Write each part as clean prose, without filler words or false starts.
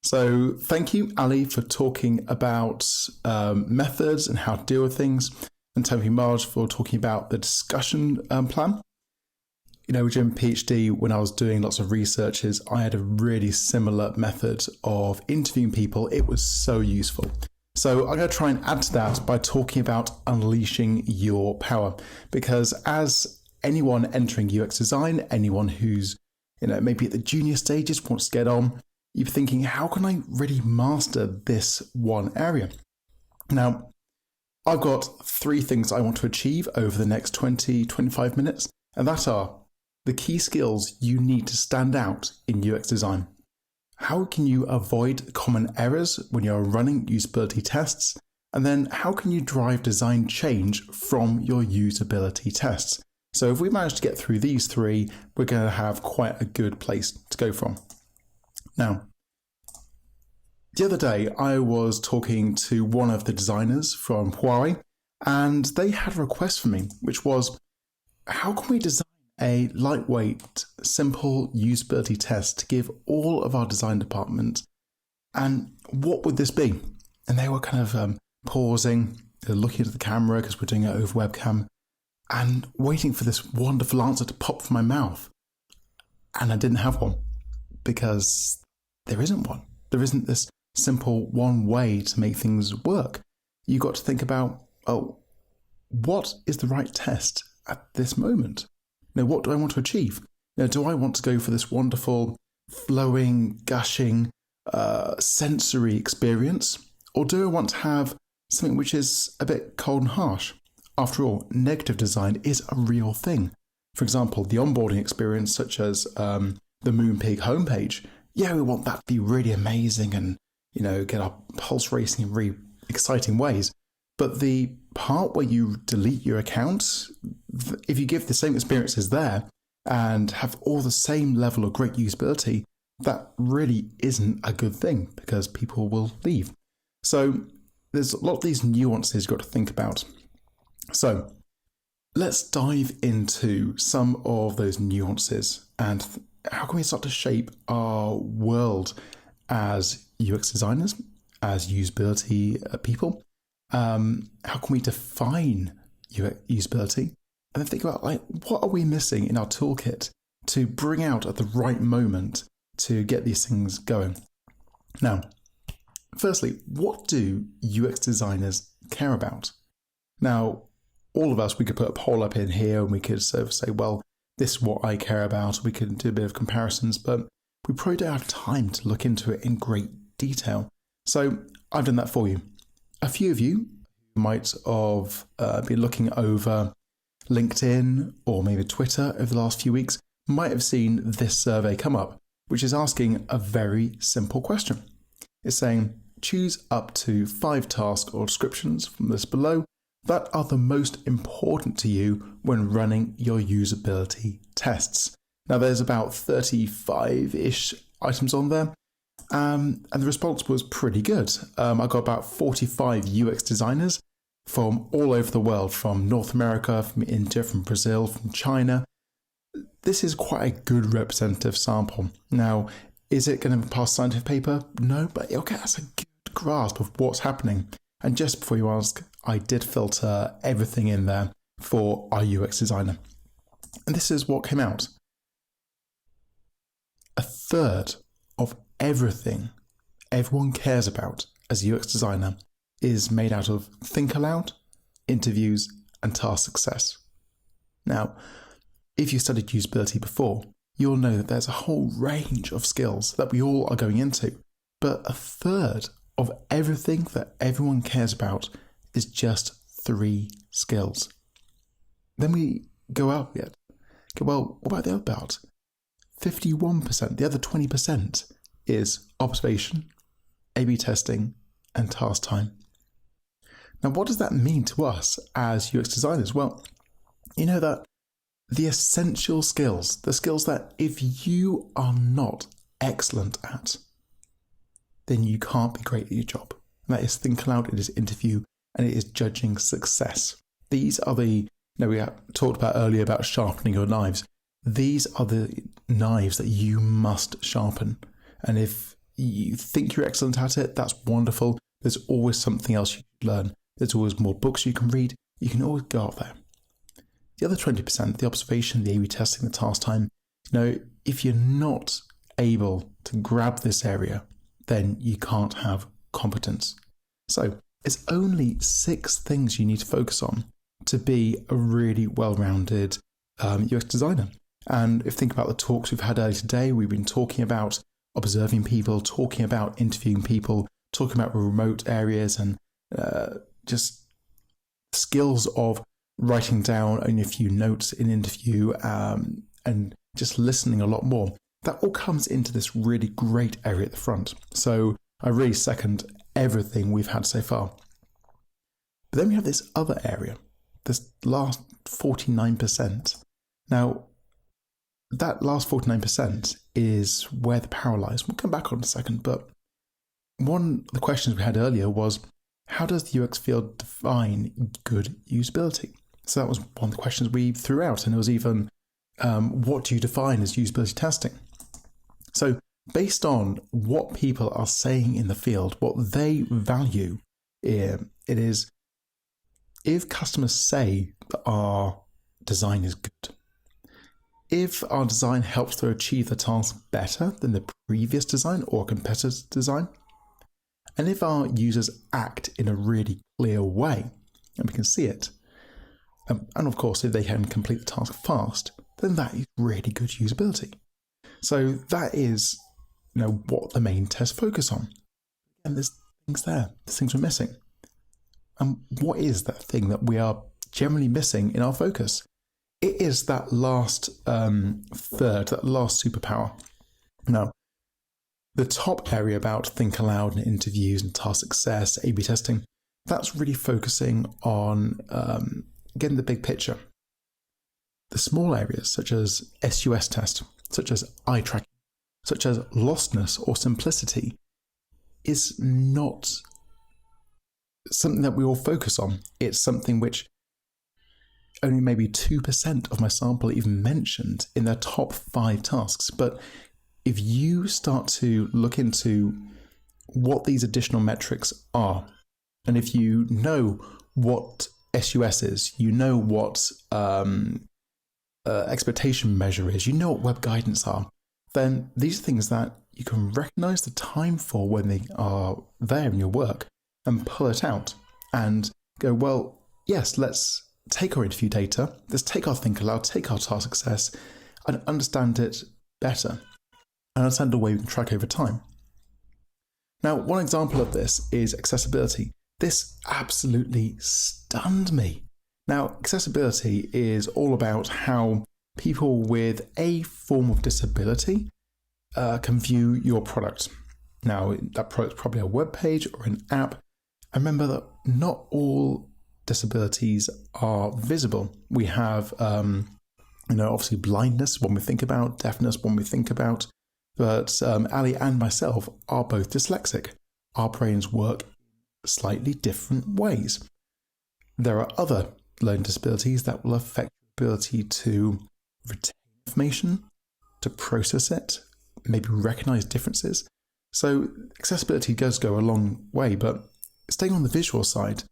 So thank you, Ali, for talking about methods and how to deal with things, and thank you, Marge, for talking about the discussion plan. During PhD, when I was doing lots of researches, I had a really similar method of interviewing people. It was so useful. So I'm going to try and add to that by talking about unleashing your power, because as anyone entering UX design, anyone who's maybe at the junior stages wants to get on, you're thinking, how can I really master this one area? Now, I've got 3 things I want to achieve over the next 20-25 minutes, and that are the key skills you need to stand out in UX design. How can you avoid common errors when you're running usability tests? And then how can you drive design change from your usability tests? So if we manage to get through these 3, we're going to have quite a good place to go from. Now, the other day I was talking to one of the designers from Huawei, and they had a request for me, which was, how can we design a lightweight, simple usability test to give all of our design department, and what would this be? And they were kind of pausing, looking at the camera because we're doing it over webcam, and waiting for this wonderful answer to pop from my mouth. And I didn't have one, because there isn't one. There isn't this simple one way to make things work. You've got to think about, what is the right test at this moment? What do I want to achieve? Do I want to go for this wonderful, flowing, gushing, sensory experience? Or do I want to have something which is a bit cold and harsh? After all, negative design is a real thing. For example, the onboarding experience, such as the Moonpig homepage, we want that to be really amazing and, get our pulse racing in really exciting ways. But the part where you delete your account, if you give the same experiences there and have all the same level of great usability, that really isn't a good thing because people will leave. So there's a lot of these nuances you've got to think about. So let's dive into some of those nuances and how can we start to shape our world as UX designers, as usability people. How can we define usability? And then think about what are we missing in our toolkit to bring out at the right moment to get these things going. Now, firstly, what do UX designers care about? Now, all of us, we could put a poll up in here and we could sort of say, well, this is what I care about. We could do a bit of comparisons, but we probably don't have time to look into it in great detail. So I've done that for you. A few of you might have been looking over LinkedIn or maybe Twitter over the last few weeks might have seen this survey come up, which is asking a very simple question. It's saying, choose up to 5 tasks or descriptions from this below that are the most important to you when running your usability tests. Now there's about 35-ish items on there. And the response was pretty good. I got about 45 UX designers from all over the world, from North America, from India, from Brazil, from China. This is quite a good representative sample. Now, is it going to pass scientific paper? No, but it'll get us a good grasp of what's happening. And just before you ask, I did filter everything in there for our UX designer. And this is what came out. 1/3 of everything everyone cares about as a UX designer is made out of think aloud, interviews, and task success. Now, if you studied usability before, you'll know that there's a whole range of skills that we all are going into, but 1/3 of everything that everyone cares about is just 3 skills. Then we go out yet. Okay, well, what about the other part? 51%, the other 20% is observation, A/B testing, and task time. Now, what does that mean to us as UX designers? Well, you know that the essential skills, the skills that if you are not excellent at, then you can't be great at your job. And that is think aloud, it is interview, and it is judging success. These are we talked about earlier about sharpening your knives. These are the knives that you must sharpen. And if you think you're excellent at it, that's wonderful. There's always something else you can learn. There's always more books you can read. You can always go out there. The other 20%, the observation, the A/B testing, the task time, if you're not able to grab this area, then you can't have competence. So it's only 6 things you need to focus on to be a really well-rounded UX designer. And if you think about the talks we've had earlier today, we've been talking about observing people, talking about interviewing people, talking about remote areas, and just skills of writing down only a few notes in an interview and just listening a lot more. That all comes into this really great area at the front. So I really second everything we've had so far. But then we have this other area, this last 49%. Now, that last 49% is where the power lies. We'll come back on in a second, but one of the questions we had earlier was, how does the UX field define good usability? So that was one of the questions we threw out, and it was even, what do you define as usability testing? So based on what people are saying in the field, what they value, it is, if customers say that our design is good, if our design helps to achieve the task better than the previous design or competitor's design, and if our users act in a really clear way, and we can see it, and of course if they can complete the task fast, then that is really good usability. So that is, what the main tests focus on. And there's things there, there's things we're missing. And what is that thing that we are generally missing in our focus? It is that last third, that last superpower. Now, the top area about think aloud and interviews and task success, A/B testing, that's really focusing on getting the big picture. The small areas such as SUS test, such as eye tracking, such as lostness or simplicity, is not something that we all focus on. It's something which only maybe 2% of my sample even mentioned in their top 5 tasks. But if you start to look into what these additional metrics are, and if you know what SUS is, you know what expectation measure is, you know what web guidance are, then these are things that you can recognize the time for when they are there in your work and pull it out and go, well, yes, let's take our interview data, let's take our think aloud, take our task success and understand it better and understand the way we can track over time. Now, one example of this is accessibility. This absolutely stunned me. Now, accessibility is all about how people with a form of disability can view your product. Now, that product's probably a web page or an app. And remember that not all disabilities are visible. We have, obviously blindness, one we think about, deafness, one we think about. But Ali and myself are both dyslexic. Our brains work slightly different ways. There are other learning disabilities that will affect your ability to retain information, to process it, maybe recognize differences. So accessibility does go a long way, but staying on the visual side,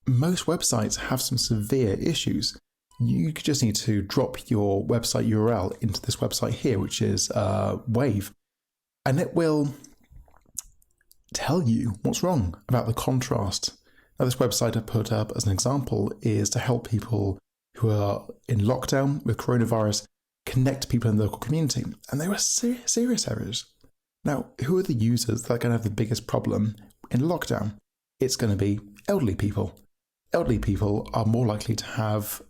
most websites have some severe issues. You just need to drop your website URL into this website here, which is Wave, and it will tell you what's wrong about the contrast. Now, this website I put up as an example is to help people who are in lockdown with coronavirus connect to people in the local community, and there are serious errors. Now, who are the users that are going to have the biggest problem in lockdown? It's going to be elderly people. Elderly people are more likely to have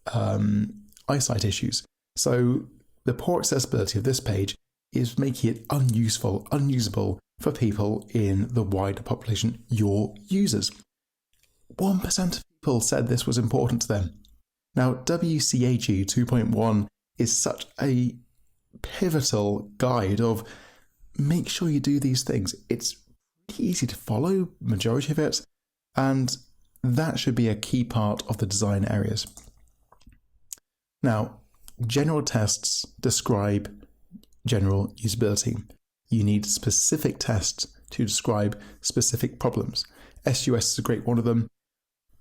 eyesight issues. So the poor accessibility of this page is making it unusable for people in the wider population, your users. 1% of people said this was important to them. Now, WCAG 2.1 is such a pivotal guide of make sure you do these things. It's pretty easy to follow, majority of it, and that should be a key part of the design areas. Now, general tests describe general usability. You need specific tests to describe specific problems. SUS is a great one of them.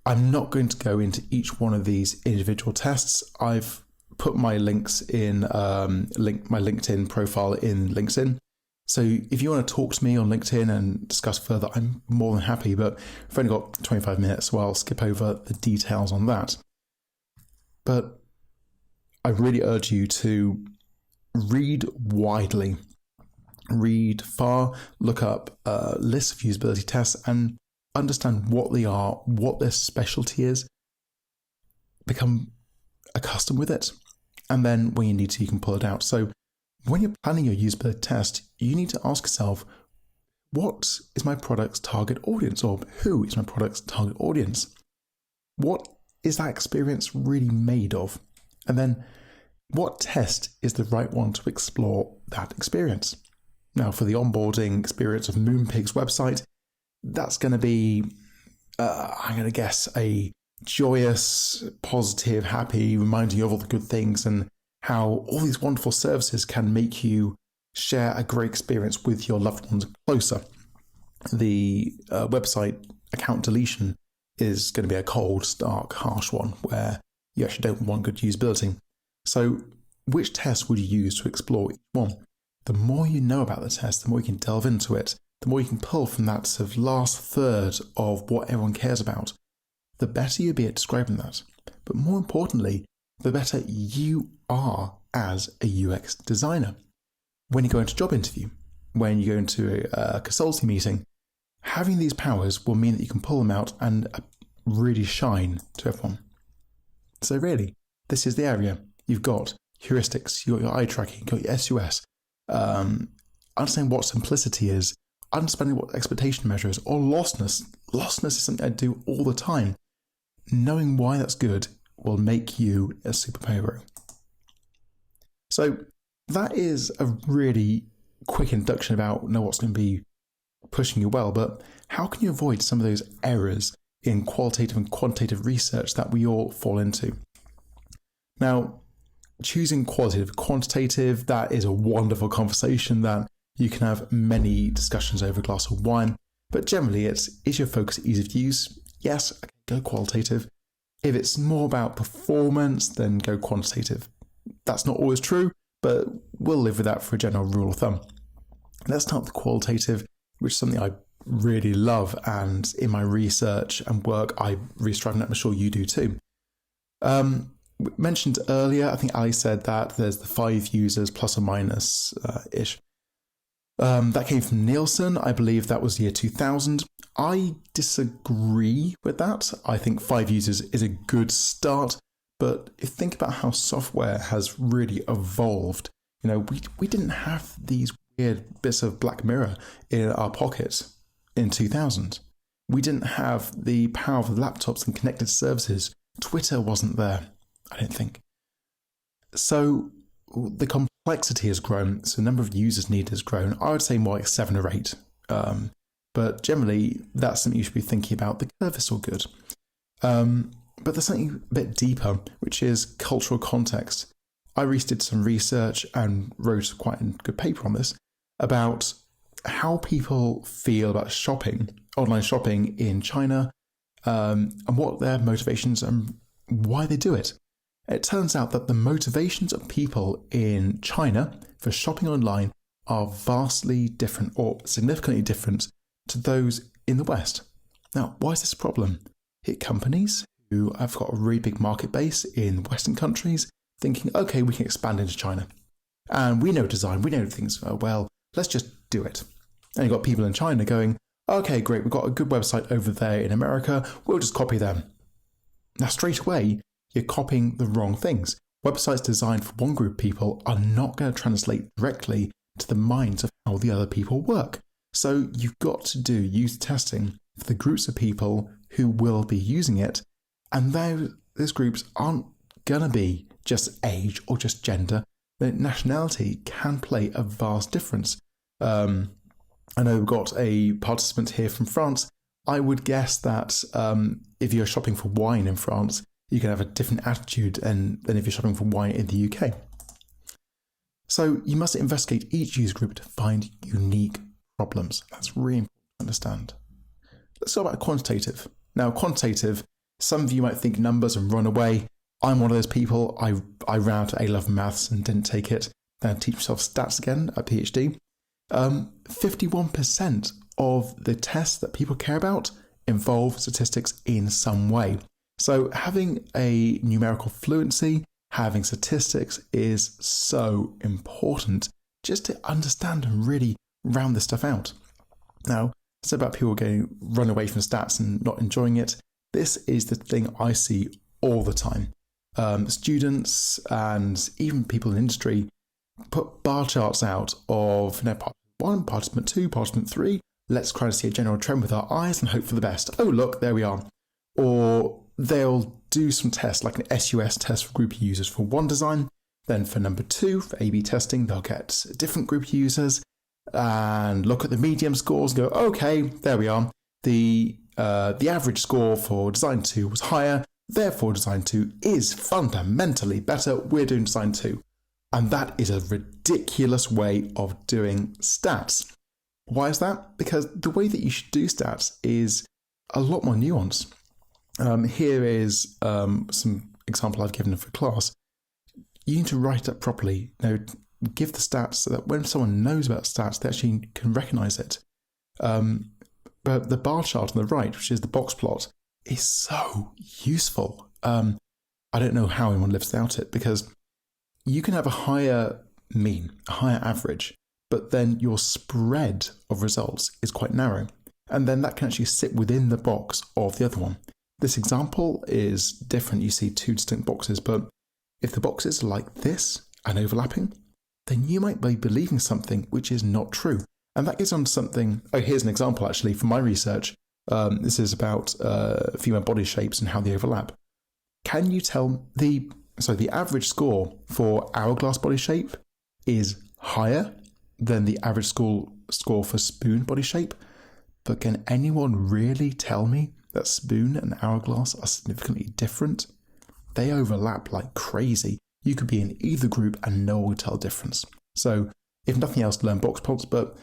I'm not going to go into each one of these individual tests. I've put my links in my LinkedIn profile in LinkedIn. So if you want to talk to me on LinkedIn and discuss further, I'm more than happy, but I've only got 25 minutes, so I'll skip over the details on that. But I really urge you to read widely, read far, look up lists of usability tests and understand what they are, what their specialty is, become accustomed with it, and then when you need to, you can pull it out. So when you're planning your usability test, you need to ask yourself, what is my product's target audience, or who is my product's target audience? What is that experience really made of? And then what test is the right one to explore that experience? Now, for the onboarding experience of Moonpig's website, that's going to be, I'm going to guess, a joyous, positive, happy, reminding you of all the good things and how all these wonderful services can make you share a great experience with your loved ones closer. The website account deletion is going to be a cold, stark, harsh one where you actually don't want good usability. So which test would you use to explore each one? The more you know about the test, the more you can delve into it, the more you can pull from that sort of last third of what everyone cares about, the better you'll be at describing that. But more importantly, the better you are as a UX designer. When you go into a job interview, when you go into a consultancy meeting, having these powers will mean that you can pull them out and really shine to everyone. So really, this is the area. You've got heuristics, you've got your eye tracking, you've got your SUS, understanding what simplicity is, understanding what expectation measure is, or lostness. Lostness is something I do all the time. Knowing why that's good will make you a superhero. So that is a really quick introduction about what's going to be pushing you well, but how can you avoid some of those errors in qualitative and quantitative research that we all fall into? Now, choosing qualitative, quantitative, that is a wonderful conversation that you can have many discussions over a glass of wine, but generally is your focus ease of use? Yes, okay, go qualitative. If it's more about performance, then go quantitative. That's not always true, but we'll live with that for a general rule of thumb. Let's start with qualitative, which is something I really love, and in my research and work, I really strive, and I'm sure you do too. Mentioned earlier, I think Ali said that there's the 5 users plus or minus ish. That came from Nielsen. I believe that was the year 2000. I disagree with that. I think 5 users is a good start, but if you think about how software has really evolved, we didn't have these weird bits of Black Mirror in our pockets in 2000. We didn't have the power of laptops and connected services. Twitter wasn't there, I don't think. So the complexity has grown, so the number of users needed has grown. I would say more like 7 or 8. But generally, that's something you should be thinking about. The curve is still good. But there's something a bit deeper, which is cultural context. I recently did some research and wrote quite a good paper on this about how people feel about shopping, online shopping in China, and what their motivations and why they do it. It turns out that the motivations of people in China for shopping online are vastly different, or significantly different, to those in the West. Now, why is this a problem? Hit companies who have got a really big market base in Western countries thinking, okay, we can expand into China. And we know design, we know things well, let's just do it. And you've got people in China going, okay, great, we've got a good website over there in America, we'll just copy them. Now, straight away, you're copying the wrong things. Websites designed for one group of people are not going to translate directly to the minds of how the other people work. So you've got to do user testing for the groups of people who will be using it. And those groups aren't going to be just age or just gender. The nationality can play a vast difference. I know we've got a participant here from France. I would guess that if you're shopping for wine in France, you can have a different attitude than if you're shopping for wine in the UK. So you must investigate each user group to find unique problems. That's really important to understand. Let's talk about quantitative. Now, quantitative, some of you might think numbers and run away. I'm one of those people. I ran out of A-level maths and didn't take it. Then I teach myself stats again at PhD. 51% of the tests that people care about involve statistics in some way. So having a numerical fluency, having statistics is so important just to understand and really round this stuff out. Now, it's about people getting run away from stats and not enjoying it. This is the thing I see all the time. Students and even people in industry put bar charts out of participant 1, participant 2, participant 3. Let's try to see a general trend with our eyes and hope for the best. Oh, look, there we are. Or they'll do some tests like an SUS test for group users for one design. Then for number 2, for A/B testing, they'll get a different group of users and look at the medium scores and go, okay, there we are. The average score for design 2 was higher. Therefore, design 2 is fundamentally better. We're doing design 2. And that is a ridiculous way of doing stats. Why is that? Because the way that you should do stats is a lot more nuanced. Here is some example I've given for class. You need to write it up properly. Give the stats so that when someone knows about stats, they actually can recognize it. But the bar chart on the right, which is the box plot, is so useful. I don't know how anyone lives without it, because you can have a higher mean, a higher average, but then your spread of results is quite narrow. And then that can actually sit within the box of the other one. This example is different. You see 2 distinct boxes, but if the boxes are like this and overlapping, then you might be believing something which is not true. And that gets on to something. Oh, here's an example actually from my research. This is about female body shapes and how they overlap. Can you tell the average score for hourglass body shape is higher than the average score for spoon body shape? But can anyone really tell me that spoon and hourglass are significantly different? They overlap like crazy. You could be in either group and no one would tell the difference. So if nothing else, learn Boxplots, but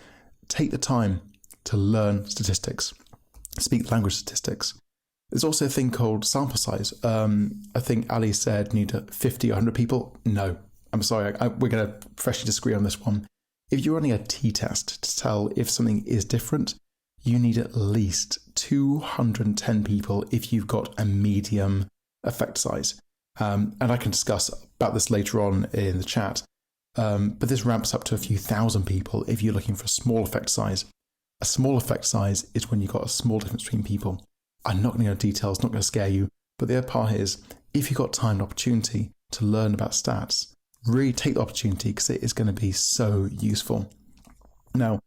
take the time to learn statistics. Speak language statistics. There's also a thing called sample size. I think Ali said you need 50 or 100 people. No, I'm sorry. We're going to freshly disagree on this one. If you're running a t-test to tell if something is different, you need at least 210 people if you've got a medium effect size. And I can discuss about this later on in the chat. But this ramps up to a few thousand people if you're looking for a small effect size. A small effect size is when you've got a small difference between people. I'm not going to go into details, not going to scare you. But the other part is, if you've got time and opportunity to learn about stats, really take the opportunity because it is going to be so useful. Now,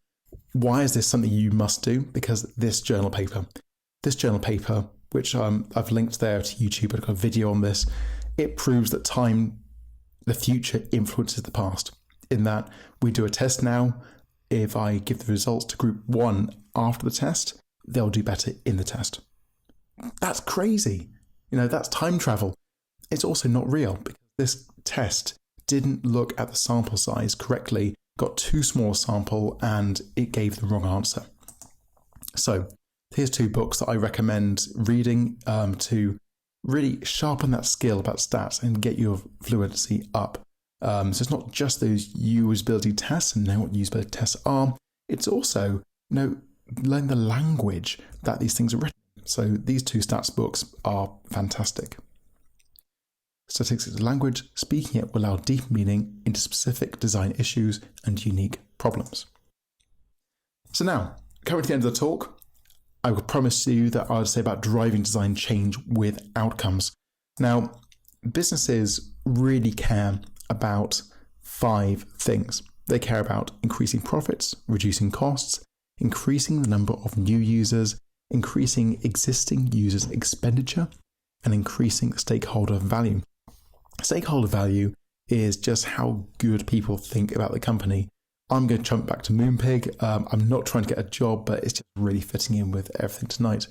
why is this something you must do? Because this journal paper, which I've linked there to YouTube, I've got a video on this, it proves that the future influences the past. In that we do a test now, if I give the results to group 1 after the test, they'll do better in the test. That's crazy. That's time travel. It's also not real because this test didn't look at the sample size correctly, got too small a sample, and it gave the wrong answer. So here's 2 books that I recommend reading to really sharpen that skill about stats and get your fluency up. So it's not just those usability tests and know what usability tests are. It's also, learn the language that these things are written. So these 2 stats books are fantastic. Statistics is a language. Speaking it will allow deep meaning into specific design issues and unique problems. So now, coming to the end of the talk, I will promise you that I would say about driving design change with outcomes. Now, businesses really care about 5 things. They care about increasing profits, reducing costs, increasing the number of new users, increasing existing users' expenditure, and increasing stakeholder value. Stakeholder value is just how good people think about the company. I'm going to jump back to Moonpig. I'm not trying to get a job, but it's just really fitting in with everything tonight.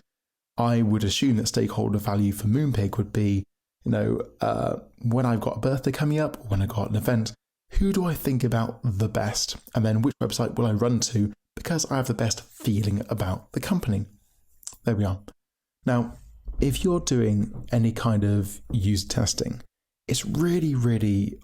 I would assume that stakeholder value for Moonpig would be, when I've got a birthday coming up, or when I've got an event, who do I think about the best? And then which website will I run to because I have the best feeling about the company? There we are. Now, if you're doing any kind of user testing, it's really, really,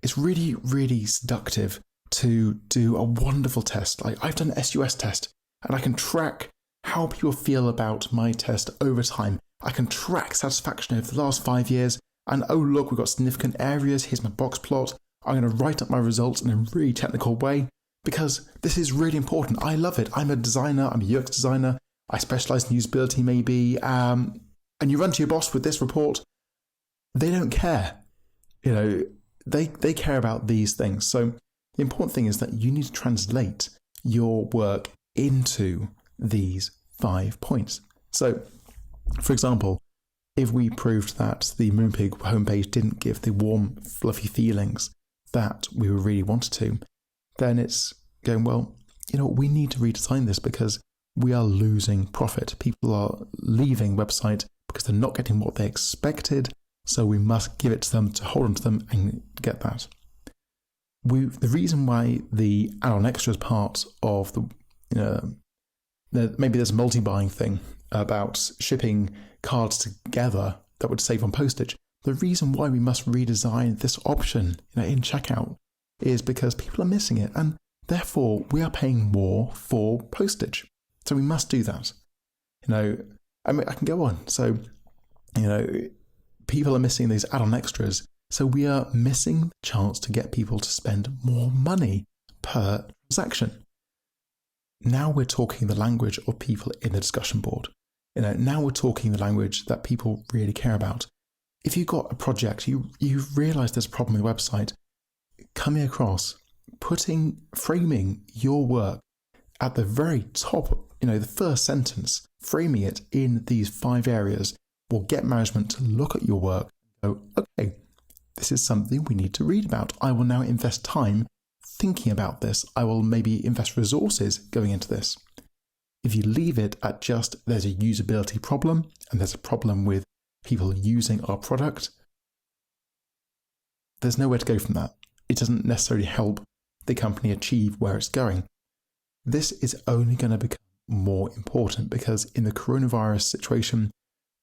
It's really, really seductive to do a wonderful test. Like I've done an SUS test and I can track how people feel about my test over time. I can track satisfaction over the last 5 years. And oh, look, we've got significant areas. Here's my box plot. I'm going to write up my results in a really technical way because this is really important. I love it. I'm a designer. I'm a UX designer. I specialize in usability maybe. And you run to your boss with this report. They don't care. They care about these things. So the important thing is that you need to translate your work into these 5 points. So, for example, if we proved that the Moonpig homepage didn't give the warm, fluffy feelings that we really wanted to, then it's going, well, we need to redesign this because we are losing profit. People are leaving website because they're not getting what they expected. So we must give it to them to hold on to them and get that. The reason why the add-on extras part of maybe there's a multi-buying thing about shipping cards together that would save on postage. The reason why we must redesign this option in checkout is because people are missing it, and therefore we are paying more for postage. So we must do that. I can go on. So, people are missing these add-on extras. So we are missing the chance to get people to spend more money per transaction. Now we're talking the language of people in the discussion board. Now we're talking the language that people really care about. If you've got a project, you realize there's a problem with the website, coming across, framing your work at the very top, the first sentence, framing it in these 5 areas will get management to look at your work and go, okay, this is something we need to read about. I will now invest time thinking about this. I will maybe invest resources going into this. If you leave it at just there's a usability problem and there's a problem with people using our product, there's nowhere to go from that. It doesn't necessarily help the company achieve where it's going. This is only going to become more important because in the coronavirus situation,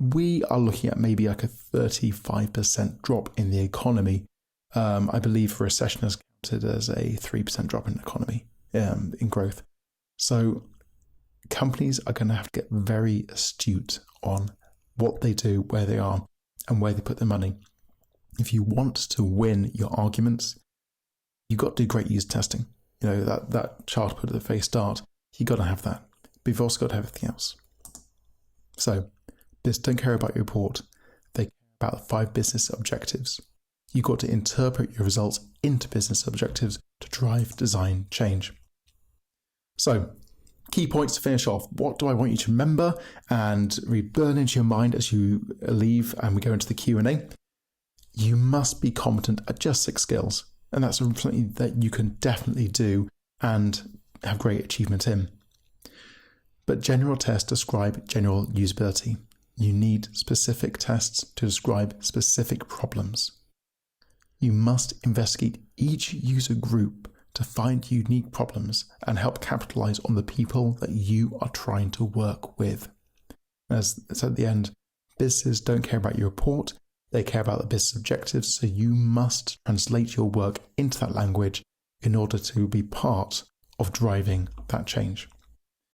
we are looking at maybe like a 35% drop in the economy. I believe recession is counted as a 3% drop in the economy, in growth. So companies are going to have to get very astute on what they do, where they are, and where they put their money. If you want to win your arguments, you've got to do great user testing. That chart put at the very start, you've got to have that. But you've also got to have everything else. So, business don't care about your report. They care about the 5 business objectives. You've got to interpret your results into business objectives to drive design change. So, key points to finish off. What do I want you to remember and burn into your mind as you leave and we go into the Q&A? You must be competent at just 6 skills. And that's something that you can definitely do and have great achievement in. But general tests describe general usability. You need specific tests to describe specific problems. You must investigate each user group to find unique problems and help capitalize on the people that you are trying to work with. As it's at the end, businesses don't care about your report, they care about the business objectives, so you must translate your work into that language in order to be part of driving that change.